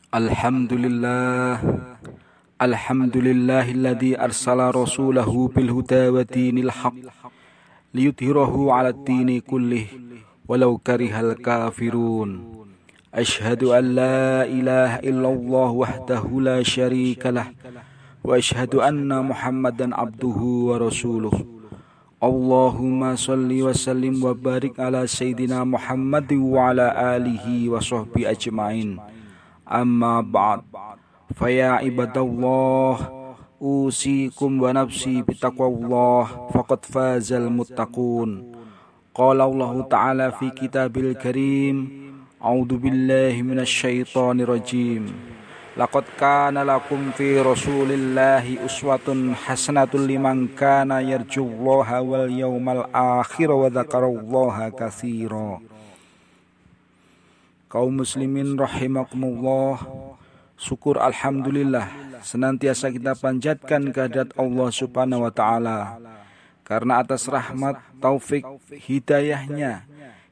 Alhamdulillah Alhamdulillahilladzi arsala rasulahu bil huda wa dinil haq liyudhhirahu 'ala ad-dini kullih walau karihal kafirun. Asyhadu an la ilaha illallah wahdahu la syarikalah wa asyhadu anna Muhammadan abduhu wa rasuluh. Allahumma salli wa sallim wa barik ala sayyidina Muhammad wa ala alihi wa sahbihi ajma'in. Amma ba'd, faya ibadallah, usikum wa nafsi bitaqwallah, faqad fazal muttaqun. Qala Allah Ta'ala fi kitabil karim, a'udzu billahi minasy syaithanir rajim. Laqad kana lakum fi rasulillahi uswatun hasanatun liman kana yarjullaha wal yawmal akhir wa dzakarallaha katsira. Kaum muslimin rahimakumullah, syukur alhamdulillah senantiasa kita panjatkan kehadirat Allah Subhanahu wa taala, karena atas rahmat, taufik, hidayahnya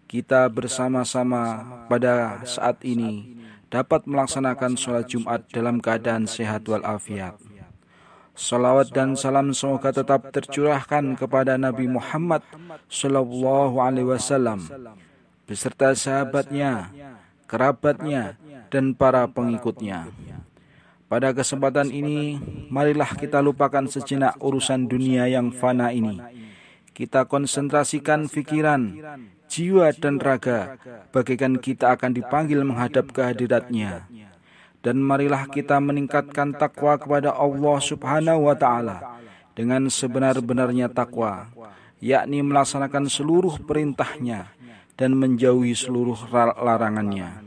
kita bersama-sama pada saat ini dapat melaksanakan sholat Jumat dalam keadaan sehat walafiat. Salawat dan salam semoga tetap tercurahkan kepada Nabi Muhammad sallallahu alaihi wasallam beserta sahabatnya, kerabatnya, dan para pengikutnya. Pada kesempatan ini, marilah kita lupakan sejenak urusan dunia yang fana ini. Kita konsentrasikan pikiran, jiwa, dan raga, bagaikan kita akan dipanggil menghadap kehadiratnya. Dan marilah kita meningkatkan takwa kepada Allah Subhanahu wa ta'ala dengan sebenar-benarnya takwa, yakni melaksanakan seluruh perintahnya dan menjauhi seluruh larangannya.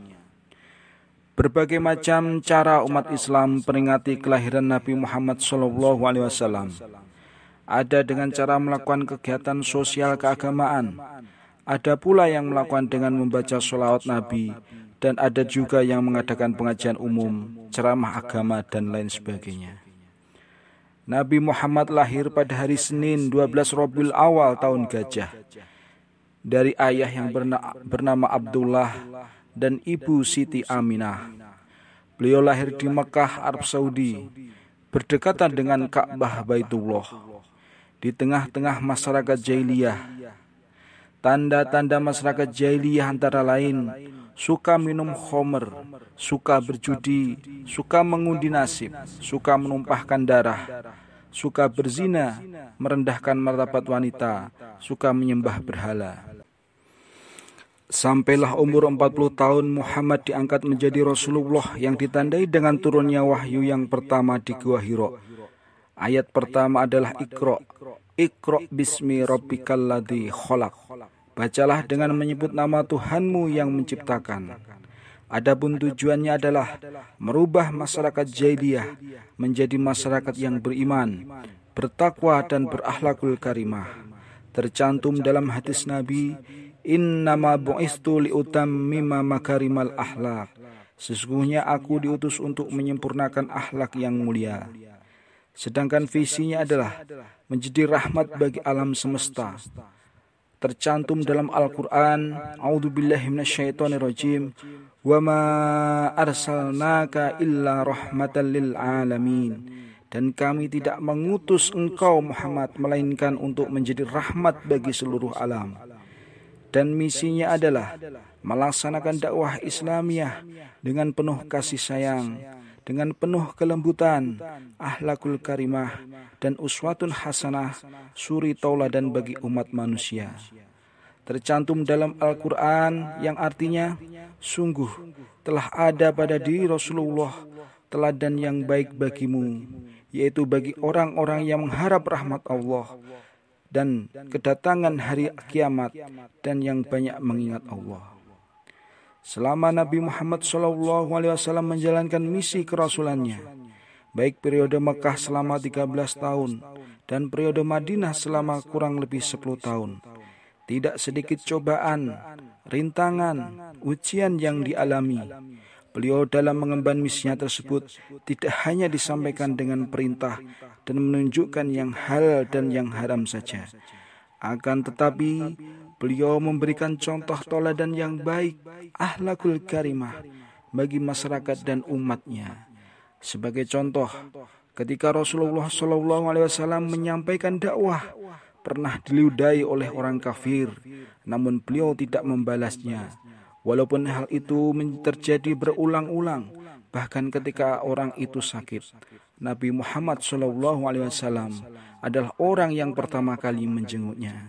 Berbagai macam cara umat Islam peringati kelahiran Nabi Muhammad SAW. Ada dengan cara melakukan kegiatan sosial keagamaan, ada pula yang melakukan dengan membaca sholawat Nabi, dan ada juga yang mengadakan pengajian umum, ceramah agama, dan lain sebagainya. Nabi Muhammad lahir pada hari Senin 12 Rabiul Awal tahun Gajah, dari ayah yang bernama Abdullah dan ibu Siti Aminah. Beliau lahir di Mekah, Arab Saudi, berdekatan dengan Ka'bah Baitullah, di tengah-tengah masyarakat jahiliyah. Tanda-tanda masyarakat jahiliyah antara lain suka minum khamr, suka berjudi, suka mengundi nasib, suka menumpahkan darah, suka berzina, merendahkan martabat wanita, suka menyembah berhala. Sampailah umur 40 tahun Muhammad diangkat menjadi Rasulullah yang ditandai dengan turunnya wahyu yang pertama di Gua Hira. Ayat pertama adalah Iqra. Iqra bismi rabbikal ladzi khalaq. Bacalah dengan menyebut nama Tuhanmu yang menciptakan. Adapun tujuannya adalah merubah masyarakat jahiliyah menjadi masyarakat yang beriman, bertakwa, dan berakhlakul karimah. Tercantum dalam hadis Nabi, innama bu'istu liutammima makarimal akhlak. Sesungguhnya aku diutus untuk menyempurnakan akhlak yang mulia. Sedangkan visinya adalah menjadi rahmat bagi alam semesta. Tercantum dalam Al-Quran, a'udzubillahi minasyaitonirrajim, wa ma arsalnaka illa rahmatan lil alamin. Dan kami tidak mengutus engkau Muhammad melainkan untuk menjadi rahmat bagi seluruh alam. Dan misinya adalah melaksanakan dakwah Islamiyah dengan penuh kasih sayang, dengan penuh kelembutan, akhlakul karimah, dan uswatun hasanah, suri tauladan bagi umat manusia. Tercantum dalam Al-Quran yang artinya, sungguh telah ada pada diri Rasulullah teladan yang baik bagimu, yaitu bagi orang-orang yang mengharap rahmat Allah dan kedatangan hari kiamat, dan yang banyak mengingat Allah. Selama Nabi Muhammad SAW menjalankan misi kerasulannya, baik periode Mekah selama 13 tahun dan periode Madinah selama kurang lebih 10 tahun, tidak sedikit cobaan, rintangan, ujian yang dialami. Beliau dalam mengemban misinya tersebut tidak hanya disampaikan dengan perintah dan menunjukkan yang halal dan yang haram saja. Akan tetapi beliau memberikan contoh teladan yang baik, akhlakul karimah, bagi masyarakat dan umatnya. Sebagai contoh, ketika Rasulullah SAW menyampaikan dakwah, pernah diludahi oleh orang kafir, namun beliau tidak membalasnya. Walaupun hal itu terjadi berulang-ulang, bahkan ketika orang itu sakit, Nabi Muhammad SAW adalah orang yang pertama kali menjenguknya.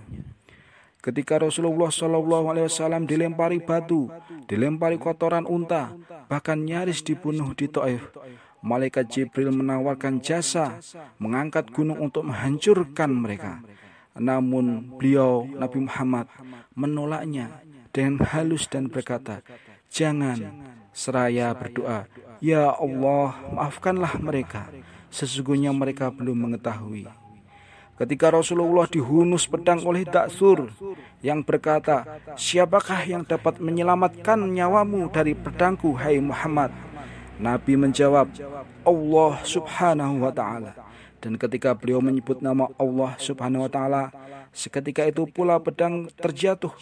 Ketika Rasulullah SAW dilempari batu, dilempari kotoran unta, bahkan nyaris dibunuh di Taif, malaikat Jibril menawarkan jasa mengangkat gunung untuk menghancurkan mereka. Namun beliau, Nabi Muhammad, menolaknya dengan halus dan berkata, "Jangan." Seraya berdoa, "Ya Allah, maafkanlah mereka. Sesungguhnya mereka belum mengetahui." Ketika Rasulullah dihunus pedang oleh Daksur yang berkata, "Siapakah yang dapat menyelamatkan nyawamu dari pedangku, hai Muhammad?" Nabi menjawab, "Allah subhanahu wa ta'ala." Dan ketika beliau menyebut nama Allah subhanahu wa ta'ala, seketika itu pula pedang terjatuh.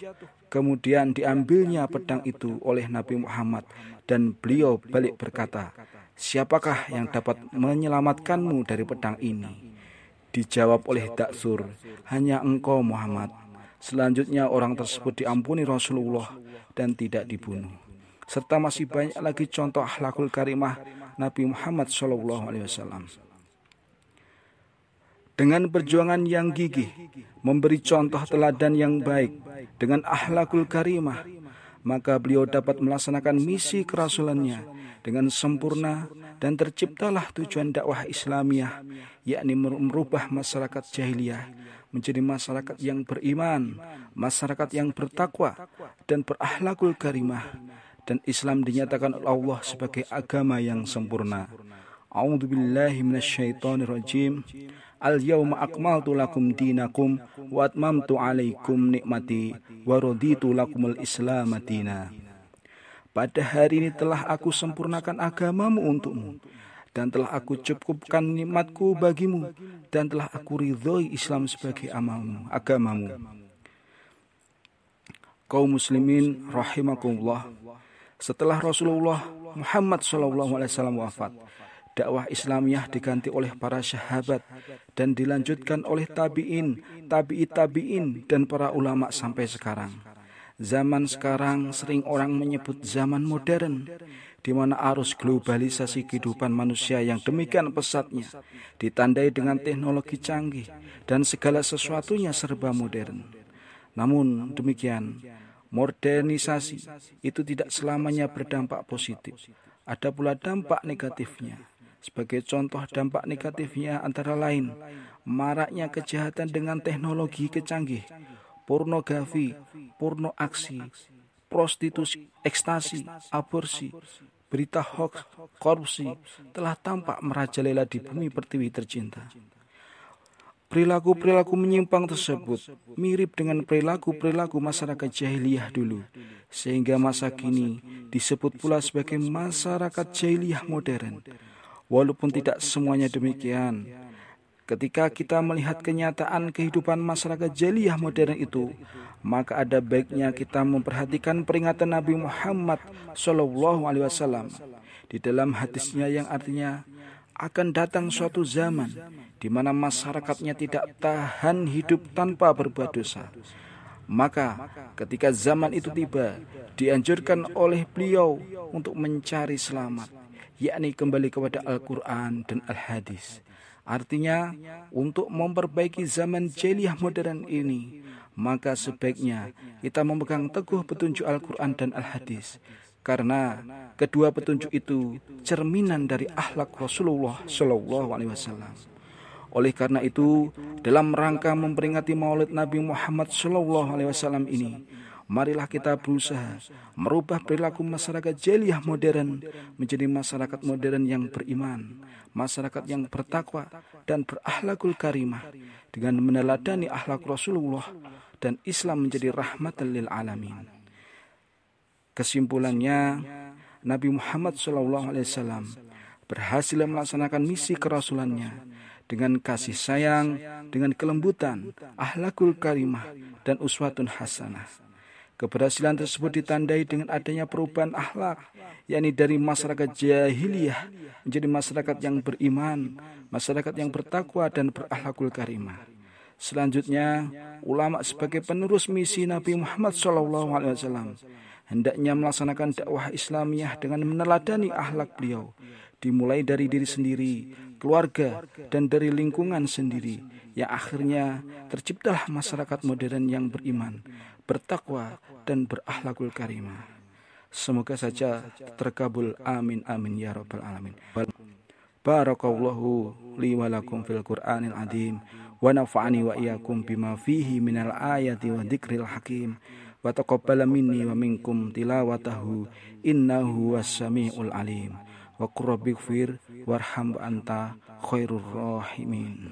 Kemudian diambilnya pedang itu oleh Nabi Muhammad dan beliau balik berkata, "Siapakah yang dapat menyelamatkanmu dari pedang ini?" Dijawab oleh Daksur, "Hanya engkau Muhammad." Selanjutnya orang tersebut diampuni Rasulullah dan tidak dibunuh. Serta masih banyak lagi contoh akhlakul karimah Nabi Muhammad SAW. Dengan perjuangan yang gigih, memberi contoh teladan yang baik, dengan akhlakul karimah, maka beliau dapat melaksanakan misi kerasulannya dengan sempurna, dan terciptalah tujuan dakwah Islamiyah, yakni merubah masyarakat jahiliyah menjadi masyarakat yang beriman, masyarakat yang bertakwa dan berakhlakul karimah, dan Islam dinyatakan oleh Allah sebagai agama yang sempurna. A'udzubillahi minasyaitonirrajim. Al-yawma akmaltu lakum dinakum wa atmamtu alaikum nikmati wa raditu lakumul Islam madina. Pada hari ini telah aku sempurnakan agamamu untukmu, dan telah aku cukupkan nikmatku bagimu, dan telah aku ridhoi Islam sebagai agamamu. Kaum muslimin rahimakumullah, setelah Rasulullah Muhammad SAW wafat, dakwah Islamiyah diganti oleh para sahabat dan dilanjutkan oleh tabi'in, tabi'in, dan para ulama sampai sekarang. Zaman sekarang sering orang menyebut zaman modern, di mana arus globalisasi kehidupan manusia yang demikian pesatnya ditandai dengan teknologi canggih dan segala sesuatunya serba modern. Namun demikian, modernisasi itu tidak selamanya berdampak positif. Ada pula dampak negatifnya. Sebagai contoh dampak negatifnya antara lain maraknya kejahatan dengan teknologi kecanggih, pornografi, porno aksi, prostitusi, ekstasi, aborsi, berita hoax, korupsi telah tampak merajalela di bumi pertiwi tercinta. Perilaku-perilaku menyimpang tersebut mirip dengan perilaku-perilaku masyarakat jahiliyah dulu, sehingga masa kini disebut pula sebagai masyarakat jahiliyah modern. Walaupun tidak semuanya demikian, ketika kita melihat kenyataan kehidupan masyarakat jahiliyah modern itu, maka ada baiknya kita memperhatikan peringatan Nabi Muhammad SAW di dalam hadisnya yang artinya, akan datang suatu zaman di mana masyarakatnya tidak tahan hidup tanpa berbuat dosa. Maka ketika zaman itu tiba, dianjurkan oleh beliau untuk mencari selamat, yakni kembali kepada Al-Quran dan Al-Hadis. Artinya, untuk memperbaiki zaman jahiliyah modern ini, maka sebaiknya kita memegang teguh petunjuk Al-Quran dan Al-Hadis. Karena kedua petunjuk itu cerminan dari akhlak Rasulullah SAW. Oleh karena itu, dalam rangka memperingati Maulid Nabi Muhammad SAW ini, marilah kita berusaha merubah perilaku masyarakat jahiliyah modern menjadi masyarakat modern yang beriman, masyarakat yang bertakwa dan berakhlakul karimah, dengan meneladani akhlak Rasulullah, dan Islam menjadi rahmatan lil alamin. Kesimpulannya, Nabi Muhammad SAW berhasil melaksanakan misi kerasulannya dengan kasih sayang, dengan kelembutan, akhlakul karimah, dan uswatun hasanah. Keberhasilan tersebut ditandai dengan adanya perubahan akhlak, yakni dari masyarakat jahiliyah menjadi masyarakat yang beriman, masyarakat yang bertakwa dan berakhlakul karimah. Selanjutnya, ulama sebagai penerus misi Nabi Muhammad SAW hendaknya melaksanakan dakwah Islamiyah dengan meneladani akhlak beliau, dimulai dari diri sendiri, keluarga, dan dari lingkungan sendiri, yang akhirnya terciptalah masyarakat modern yang beriman, bertakwa, dan berakhlakul karimah. Semoga saja terkabul. Amin amin ya rabbal alamin. Barakallahu li wa lakum fil Qur'anil azim wa nafa'ani wa iyyakum bima fihi minal ayati wa dzikril hakim wa taqabbala minni wa minkum tilawatahu innahu was-sami'ul alim. Wa qur rabbighfir warham anta khairur rahimin.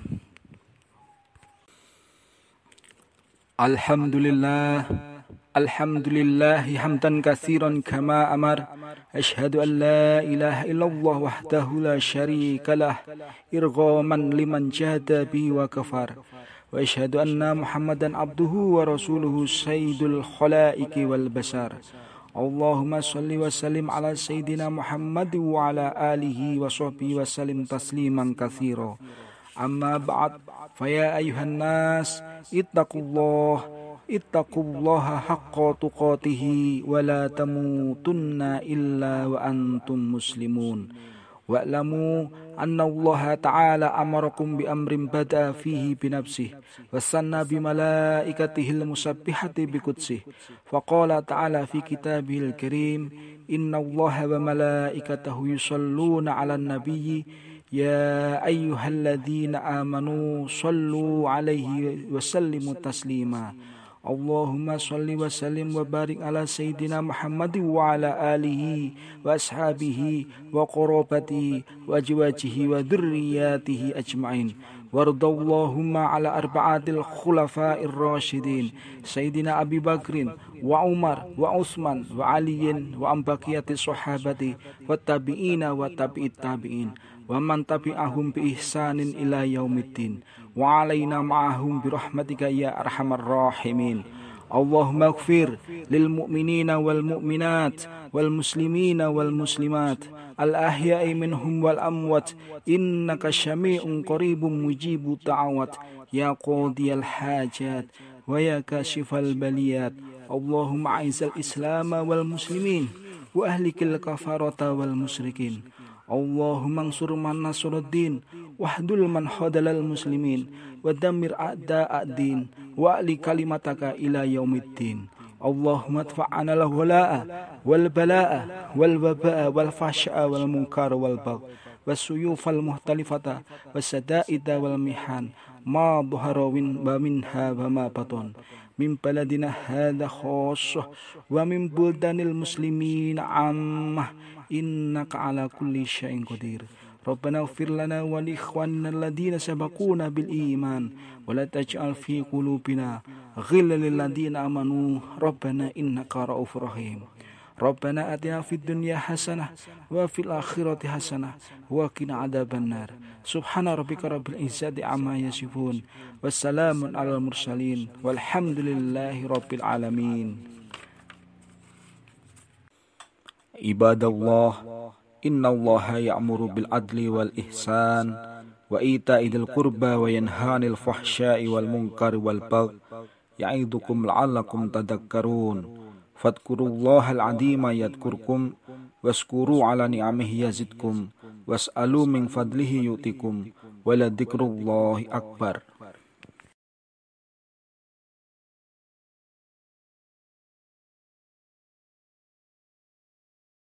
Alhamdulillah, alhamdulillahi hamdan katsiran kama amar. Asyhadu an la ilaha illallah wahdahu la syarika lah irghaman liman jahada bi wa kafar. Wa asyhadu anna Muhammadan abduhu wa rasuluhu sayyidul khalaiqi wal basar. Allahumma salli wa sallim ala sayyidina Muhammad wa ala alihi wa sahbihi wa sallim tasliman katsira. Amma ba'd, faya ayuhan nas ittaqullaha haqqa tuqatihi wa la tamutunna illa wa antum muslimun. Wa'lamu anna Allah ta'ala amarakum bi amrin bada fihi binafsih wa sanna bi malaikatihil musabbihati bi qudsih. Faqala ta'ala fi kitabihil karim, inna Allah wa malaikatahu yusalluna 'alan nabiyyi ya ayyuhalladzina amanu sallu alaihi wa sallimu taslima. Allahumma salli wa sallim wa barik ala sayyidina Muhammad wa ala alihi wa ashabihi wa qarabatihi wa azwajihi wa dzurriyyatihi ajma'in. Wardallahumma ala arba'atil khulafa'ir rasyidin sayyidina Abi Bakrin wa Umar wa Utsman wa Aliyin wa ambaqiyati sahabati wa tabi'ina wa tabi'it tabi'in wa man tabi'ahum bi ihsanin ila yaumiddin wa alaina ma'ahum bi rahmatika ya arhamar rahimin. Allahumma ighfir lil mu'minina wal mu'minat wal muslimina wal muslimat al ahya'i minhum wal amwat innaka syami'un qaribun mujibut ta'awat ya qadiyal hajat wa ya kashifal baliyat. Allahumma a'izzal islam wal muslimin wa ahlikil kafarata wal musyrikin. Allahumma ansur man nasruddin wahdul man khadalal muslimin wa dammir a'da'ad-din wa ali kalimataka ila yaumiddin. Allahumma adfa'ana al-wala'a wal bala'a wal waba'a wal fahsya'a wal munkar wal bagh was suyufal muhtalifata was sada'ida wal mihan ma dhahara wa minha wa ma batan min baladina hadha khassah wa min buldanil muslimin ammah innaka ala kulli syai'in qadir. Rabbana ighfir lana wa li ikhwanina alladhina sabaquna bil iman wa la taj'al fi qulubina ghillan lil ladzina amanu rabbana innaka ra'ufur rahim. Rabbana atina fid dunya hasanah wa fil akhirati hasanah wa qina adzabannar. Subhana rabbika rabbil izzati amma yasifun wassalamun alal mursalin walhamdulillahi rabbil alamin. Ibadallah, innallaha ya'muru bil adli wal ihsan wa ita'idil qurba wa yanhanil fahsya'i wal munkari wal bagh ya'idukum la'allakum tadhakkarun. Fadhkurullahal 'azima yadhkurkum waskuru 'ala ni'amihi yazidkum was'alu min fadlihi yu'tikum wa la dzikrullahi akbar.